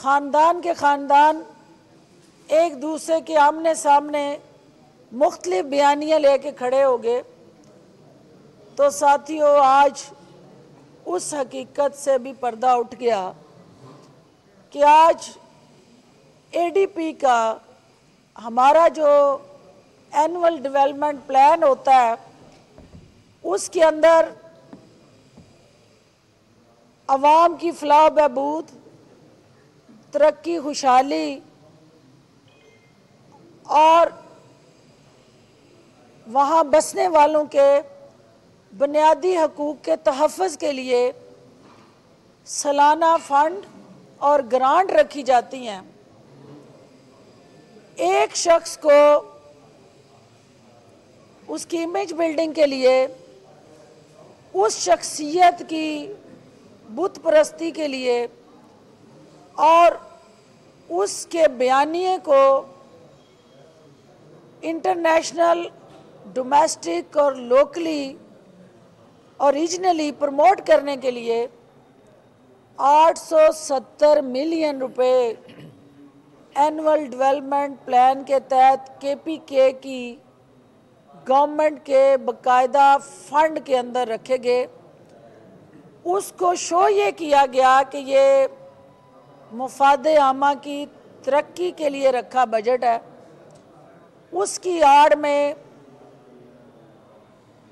ख़ानदान के ख़ानदान एक दूसरे के आमने सामने मुख्तलिफ बयानियाँ लेके खड़े हो गए, तो साथियों आज उस हकीकत से भी पर्दा उठ गया कि आज एडीपी का हमारा जो एनुअल डेवलपमेंट प्लान होता है उसके अंदर अवाम की फलाह बहबूद, तरक्की, खुशहाली और वहाँ बसने वालों के बुनियादी हकूक़ के तहफ़्फ़ुज़ के लिए सालाना फ़ंड और ग्रांट रखी जाती हैं। एक शख्स को उसकी इमेज बिल्डिंग के लिए, उस शख्सियत की बुत परस्ती के लिए और उसके बयानिए को इंटरनेशनल, डोमेस्टिक और लोकली और रीजनली प्रमोट करने के लिए 870 मिलियन रुपए एनुअल डेवलपमेंट प्लान के तहत केपीके की गवर्नमेंट के बाकायदा फंड के अंदर रखे गए। उसको शो ये किया गया कि ये मुफादे आमा की तरक्की के लिए रखा बजट है। उसकी आड़ में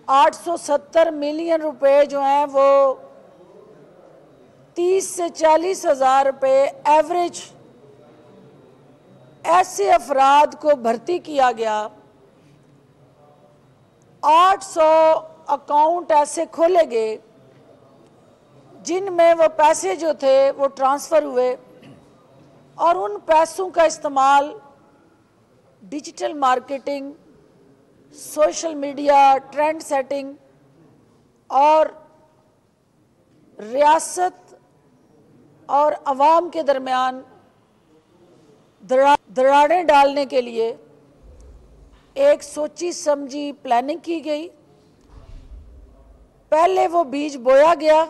870 मिलियन रुपए जो हैं वो 30 से 40 हज़ार रुपये एवरेज ऐसे अफराद को भर्ती किया गया। 800 अकाउंट ऐसे खोले गए जिनमें वो पैसे जो थे वो ट्रांसफ़र हुए और उन पैसों का इस्तेमाल digital marketing, social media, trend setting और रियासत और अवाम के दरमियान दरारें डालने के लिए एक सोची समझी प्लानिंग की गई। पहले वो बीज बोया गया।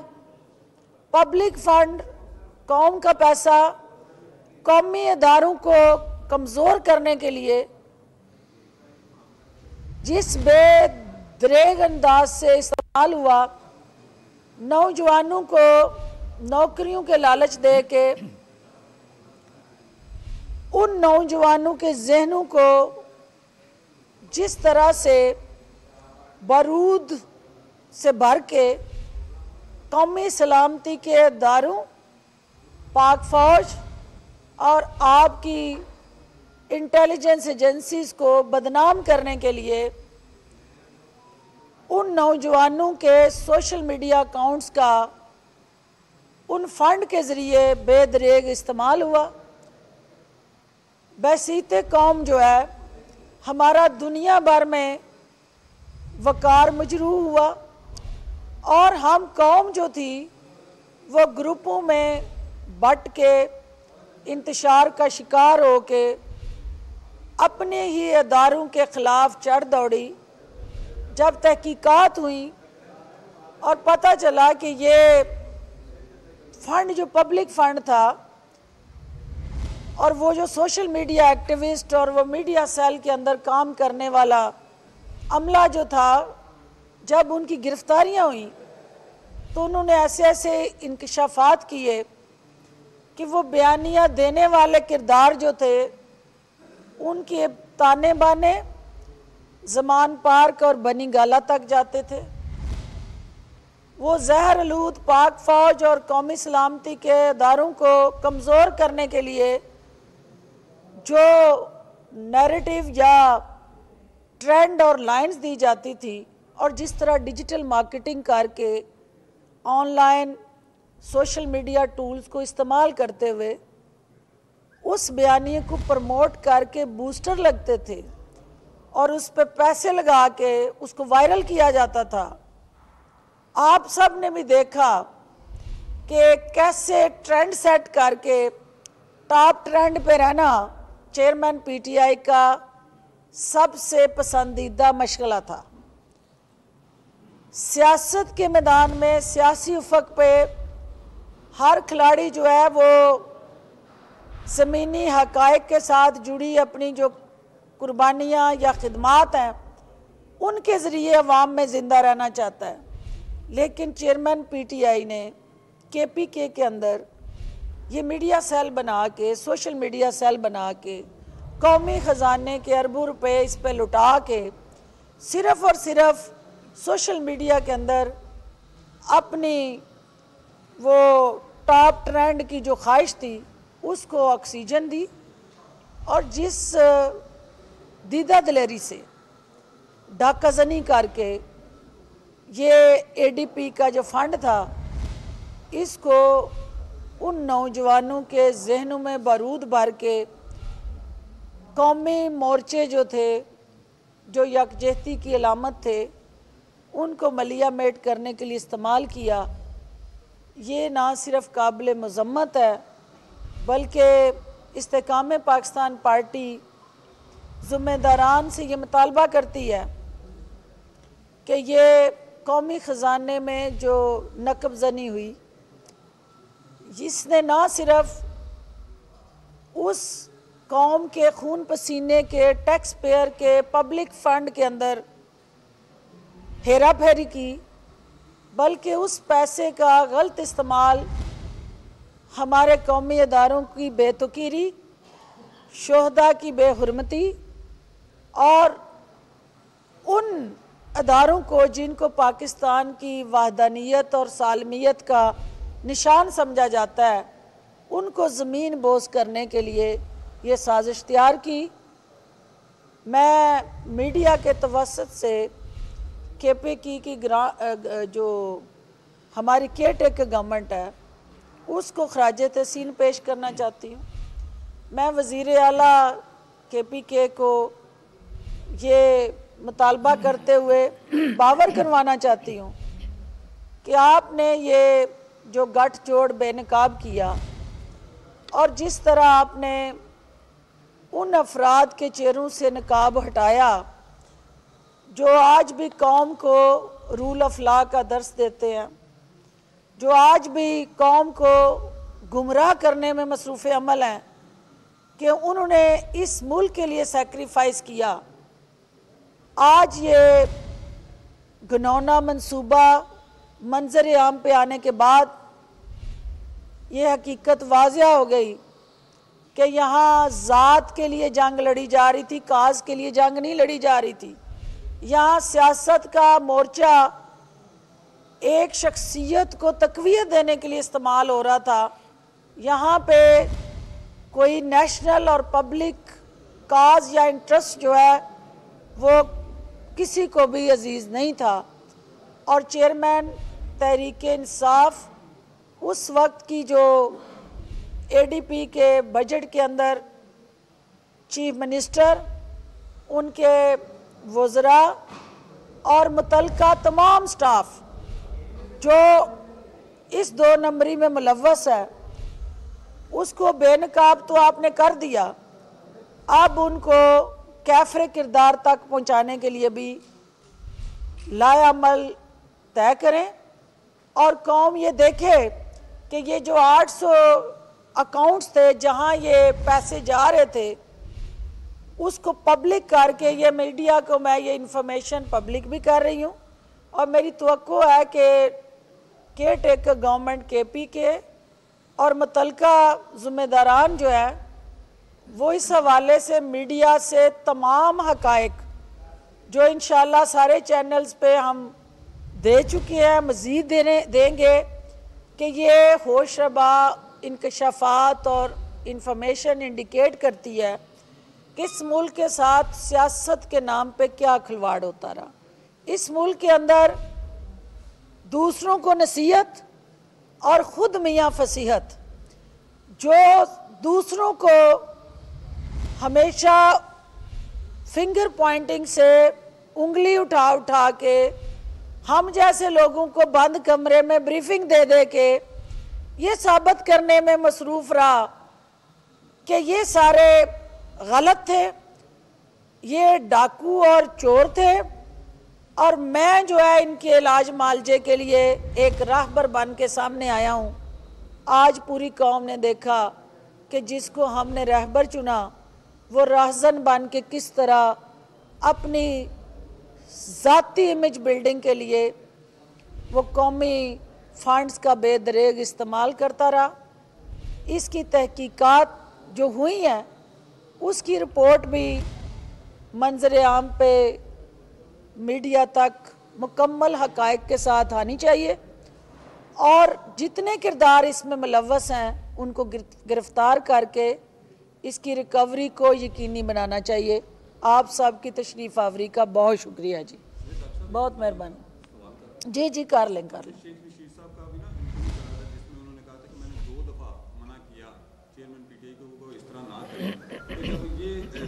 पब्लिक फंड, कौम का पैसा कौमी इदारों को कमज़ोर करने के लिए जिस बेदरेग अंदाज से इस्तेमाल हुआ, नौजवानों को नौकरियों के लालच दे के उन नौजवानों के जहनों को जिस तरह से बारूद से भर के कौमी सलामती के इदारों, पाक फ़ौज और आपकी इंटेलिजेंस एजेंसीज़ को बदनाम करने के लिए उन नौजवानों के सोशल मीडिया अकाउंट्स का उन फंड के ज़रिए बेदरेग इस्तेमाल हुआ। बसीते कौम जो है हमारा दुनिया भर में वकार मजरूह हुआ और हम कौम जो थी वो ग्रुपों में बट के इंतशार का शिकार हो के अपने ही इदारों के ख़िलाफ़ चढ़ दौड़ी। जब तहकीकात हुई और पता चला कि ये फंड जो पब्लिक फंड था और वो जो सोशल मीडिया एक्टिविस्ट और वो मीडिया सेल के अंदर काम करने वाला अमला जो था, जब उनकी गिरफ्तारियां हुई तो उन्होंने ऐसे ऐसे इंकशाफात किए कि वो बयानिया देने वाले किरदार जो थे उनके ताने बाने ज़मान पार्क और बनी गाला तक जाते थे। वो जहर आलूद पाक फ़ौज और कौमी सलामती के इदारों को कमज़ोर करने के लिए जो नैरेटिव या ट्रेंड और लाइंस दी जाती थी और जिस तरह डिजिटल मार्केटिंग करके ऑनलाइन सोशल मीडिया टूल्स को इस्तेमाल करते हुए उस बयानिए को प्रमोट करके बूस्टर लगते थे और उस पर पैसे लगा के उसको वायरल किया जाता था। आप सब ने भी देखा कि कैसे ट्रेंड सेट करके टॉप ट्रेंड पे रहना चेयरमैन पीटीआई का सबसे पसंदीदा मशगला था। सियासत के मैदान में, सियासी उफक पे हर खिलाड़ी जो है वो ज़मीनी हक़ाइक़ के साथ जुड़ी अपनी जो कुर्बानियाँ या खिदमात हैं उनके ज़रिए अवाम में ज़िंदा रहना चाहता है। लेकिन चेयरमैन PTI ने KPK के अंदर ये मीडिया सेल बना के, सोशल मीडिया सेल बना के, कौमी ख़जाने के अरबों रुपए इस पे लुटा के सिर्फ़ और सिर्फ सोशल मीडिया के अंदर अपनी वो टॉप ट्रेंड की जो ख्वाहिश थी उसको ऑक्सीजन दी। और जिस दीदा दिलेरी से डाकाजनी करके ये ADP का जो फंड था इसको उन नौजवानों के जहनों में बारूद भर के कौमी मोर्चे जो थे, जो यकजहती की अलामत थे, उनको मलिया मेट करने के लिए इस्तेमाल किया। ये ना सिर्फ काबिल मज़म्मत है बल्कि इस्तेकाम पाकिस्तान पार्टी ज़िम्मेदारान से ये मुतालबा करती है कि ये कौमी ख़जाने में जो नकब ज़नी हुई जिसने ना सिर्फ उस कौम के खून पसीने के, टैक्स पेयर के, पब्लिक फ़ंड के अंदर हेरा फेरी की बल्कि उस पैसे का गलत इस्तेमाल हमारे कौमी अदारों की बेतुकीरी, शोहदा की बेहुरमती और उन अदारों को जिनको पाकिस्तान की वहदानियत और सालमियत का निशान समझा जाता है उनको ज़मीन बोस करने के लिए ये साजिश तैयार की। मैं मीडिया के तवस्सुत से KPK की जो हमारी केयर टेकर गवर्नमेंट है उसको खराज तहसीन पेश करना चाहती हूँ। मैं वज़ीर आला KPK को ये मुतालबा करते हुए बावर करवाना चाहती हूँ कि आपने ये जो गठजोड़ बेनकाब किया और जिस तरह आपने उन अफराद के चेहरों से नकाब हटाया जो आज भी कौम को रूल ऑफ लॉ का दर्स देते हैं, जो आज भी कौम को गुमराह करने में मसरूफ़ अमल हैं, कि उन्होंने इस मुल्क के लिए सेक्रीफाइस किया। आज ये घिनौना मंसूबा मंजर आम पे आने के बाद ये हकीकत वाज़िया हो गई कि यहाँ ज़ात के लिए जंग लड़ी जा रही थी, काज के लिए जंग नहीं लड़ी जा रही थी। यहाँ सियासत का मोर्चा एक शख्सियत को तक़वियत देने के लिए इस्तेमाल हो रहा था। यहाँ पे कोई नेशनल और पब्लिक काज या इंटरेस्ट जो है वो किसी को भी अजीज़ नहीं था। और चेयरमैन तहरीक इंसाफ उस वक्त की जो ADP के बजट के अंदर चीफ मिनिस्टर, उनके वज़रा और मुतल्लिका तमाम स्टाफ जो इस 2 नंबरी में मुलव्वस है उसको बेनकाब तो आपने कर दिया, अब उनको कैफरे किरदार तक पहुंचाने के लिए भी लाएअमल तय करें और कौम ये देखे कि ये जो 800 अकाउंट्स थे जहां ये पैसे जा रहे थे उसको पब्लिक करके, ये मीडिया को मैं ये इन्फॉर्मेशन पब्लिक भी कर रही हूं और मेरी तवक्को है कि केयर टेकर गवर्नमेंट KPK और मुतल्लिका ज़िम्मेदारान जो है वो इस हवाले से मीडिया से तमाम हक़ाइक़ जो इंशाअल्लाह सारे चैनल्स पे हम दे चुके हैं, मज़ीद देंगे कि ये होशरबा इंकशाफात और इंफॉर्मेशन इंडिकेट करती है कि इस मुल्क के साथ सियासत के नाम पे क्या खिलवाड़ होता रहा। इस मुल्क के अंदर दूसरों को नसीहत और ख़ुद मियाँ फसीहत, जो दूसरों को हमेशा फिंगर पॉइंटिंग से उंगली उठा उठा के हम जैसे लोगों को बंद कमरे में ब्रीफिंग दे दे के ये साबित करने में मसरूफ़ रहा कि ये सारे गलत थे, ये डाकू और चोर थे और मैं जो है इनके इलाज मालजे के लिए एक राहबर बन के सामने आया हूँ। आज पूरी कौम ने देखा कि जिसको हमने रहबर चुना वो राहजन बन के किस तरह अपनी ज़ाती इमेज बिल्डिंग के लिए वो कौमी फंड्स का बेदरेग इस्तेमाल करता रहा। इसकी तहकीकात जो हुई हैं उसकी रिपोर्ट भी मंजर आम पे मीडिया तक मुकम्मल हक़ाइक़ के साथ आनी चाहिए और जितने किरदार इसमें मुलव्वस हैं उनको गिरफ़्तार करके इसकी रिकवरी को यकीनी बनाना चाहिए। आप सब की तशरीफ़ आवरी का बहुत शुक्रिया जी, बहुत मेहरबानी। जी जी कर लें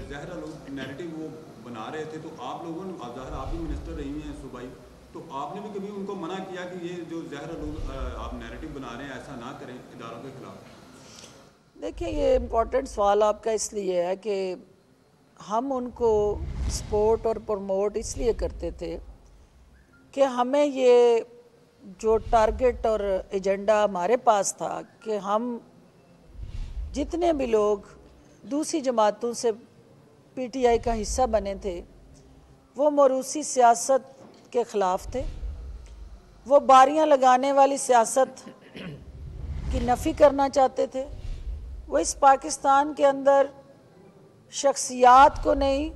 ज़ाहिर लोग नैरेटिव वो बना रहे थे, तो आप लोगों ने, ज़ाहिर आप भी मिनिस्टर रही हैं सूबाई, तो आपने भी कभी उनको मना किया कि ये जो ज़ाहिर लोग आप नैरेटिव बना रहे हैं ऐसा ना करें इदारों के खिलाफ? देखिए, ये इम्पोर्टेंट सवाल आपका इसलिए है कि हम उनको सपोर्ट और प्रमोट इसलिए करते थे कि हमें ये जो टारगेट और एजेंडा हमारे पास था कि हम जितने भी लोग दूसरी जमातों से पीटीआई का हिस्सा बने थे वो मरूसी सियासत के ख़िलाफ़ थे, वो बारियां लगाने वाली सियासत की नफ़ी करना चाहते थे, वो इस पाकिस्तान के अंदर शख्सियात को नहीं,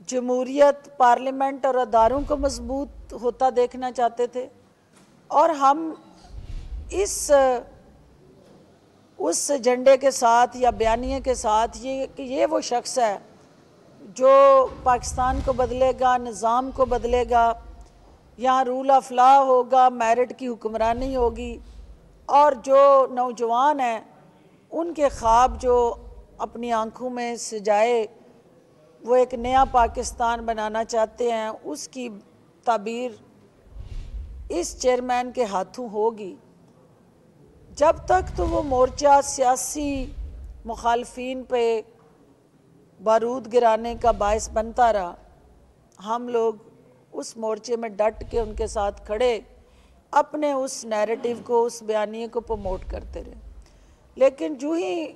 जमहूरियत, पार्लियामेंट और अदारों को मजबूत होता देखना चाहते थे। और हम उस एजेंडे के साथ या बयानिए के साथ ये वो शख्स है जो पाकिस्तान को बदलेगा, निज़ाम को बदलेगा, यहाँ रूल ऑफ लॉ होगा, मेरिट की हुक्मरानी होगी और जो नौजवान हैं उनके ख्वाब जो अपनी आंखों में सजाए वो एक नया पाकिस्तान बनाना चाहते हैं, उसकी ताबीर इस चेयरमैन के हाथों होगी। जब तक तो वो मोर्चा सियासी मुखालफिन पे बारूद गिराने का बायस बनता रहा, हम लोग उस मोर्चे में डट के उनके साथ खड़े अपने उस नैरेटिव को, उस बयानिए को प्रमोट करते रहे। लेकिन जो ही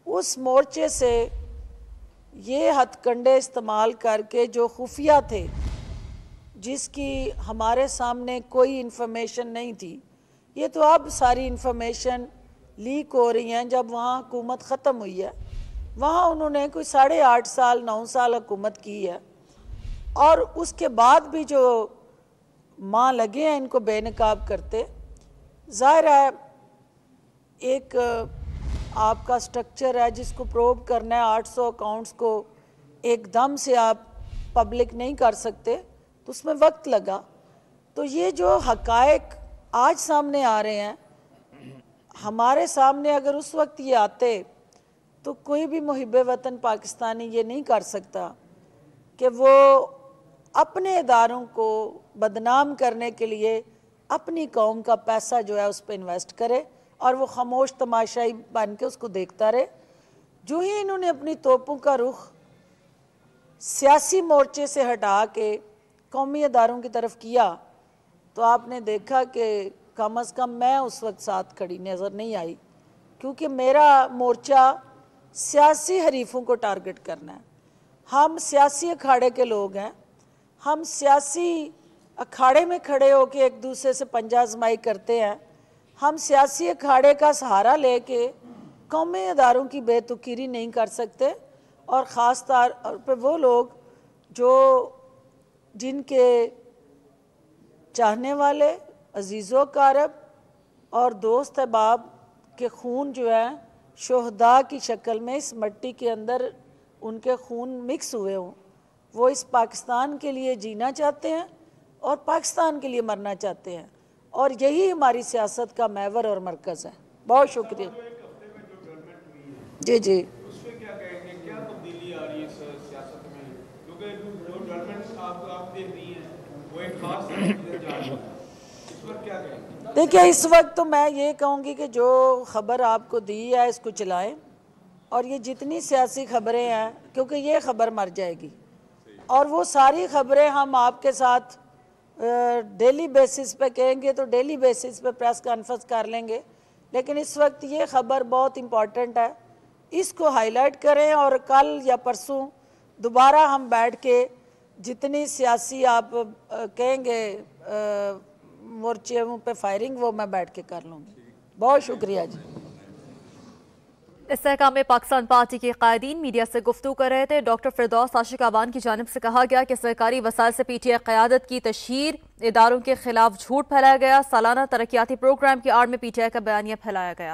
उस मोर्चे से ये हथकंडे इस्तेमाल करके जो खुफिया थे, जिसकी हमारे सामने कोई इन्फॉर्मेशन नहीं थी, ये तो अब सारी इन्फॉर्मेशन लीक हो रही हैं। जब वहाँ हुकूमत ख़त्म हुई है, वहाँ उन्होंने कोई 8.5 साल 9 साल हुकूमत की है और उसके बाद भी जो माँ लगे हैं इनको बेनकाब करते। ज़ाहिर है एक आपका स्ट्रक्चर है जिसको प्रोब करना है, 800 अकाउंट्स को एकदम से आप पब्लिक नहीं कर सकते, तो उसमें वक्त लगा। तो ये जो हक़ाइक़ आज सामने आ रहे हैं, हमारे सामने अगर उस वक्त ये आते तो कोई भी मुहिब्बे वतन पाकिस्तानी ये नहीं कर सकता कि वो अपने इदारों को बदनाम करने के लिए अपनी कौम का पैसा जो है उस पर इन्वेस्ट करे और वो खामोश तमाशाई बन के उसको देखता रहे। जो ही इन्होंने अपनी तोपों का रुख सियासी मोर्चे से हटा के कौमी इदारों की तरफ किया, तो आपने देखा कि कम अज़ कम मैं उस वक्त साथ खड़ी नज़र नहीं आई, क्योंकि मेरा मोर्चा सियासी हरीफों को टारगेट करना है। हम सियासी अखाड़े के लोग हैं, हम सियासी अखाड़े में खड़े होकर एक दूसरे से पंजा आजमाई करते हैं। हम सियासी अखाड़े का सहारा लेके कौमी इदारों की बेतुकीरी नहीं कर सकते। और ख़ास तौर पर वो लोग जो जिनके चाहने वाले अजीज़ो कारब और दोस्त अहबाब के खून जो है शोहदा की शक्ल में इस मिट्टी के अंदर उनके खून मिक्स हुए हों, वो इस पाकिस्तान के लिए जीना चाहते हैं और पाकिस्तान के लिए मरना चाहते हैं, और यही हमारी सियासत का महवर और मरकज़ है। बहुत शुक्रिया। जी जी, क्या कहेंगे, क्या तब्दीली आ रही है इस सियासत में? क्योंकि जो डेवलपमेंट आप देख रही हैं वो एक खास जा रही है, इस पर क्या कहेंगे? देखिए, इस वक्त तो मैं ये कहूँगी कि जो ख़बर आपको दी है इसको चलाएं, और ये जितनी सियासी ख़बरें हैं, क्योंकि ये ख़बर मर जाएगी, और वो सारी ख़बरें हम आपके साथ डेली बेसिस पे कहेंगे तो डेली बेसिस पे प्रेस कॉन्फ्रेंस कर लेंगे, लेकिन इस वक्त ये खबर बहुत इम्पॉर्टेंट है, इसको हाईलाइट करें और कल या परसों दोबारा हम बैठ के जितनी सियासी आप कहेंगे मोर्चों पे फायरिंग वो मैं बैठ के कर लूँगी। बहुत शुक्रिया जी। इस्तेहकाम में पाकिस्तान पार्टी के कायदीन मीडिया से गुफ्तगू कर रहे थे। डॉक्टर फिरदौस आशिक अवान की जानिब से कहा गया कि सरकारी वसाइल से PTI क़यादत की तशहीर, इदारों के खिलाफ झूठ फैलाया गया। सालाना तरक्याती प्रोग्राम की आड़ में PTI का बयानिया फैलाया गया।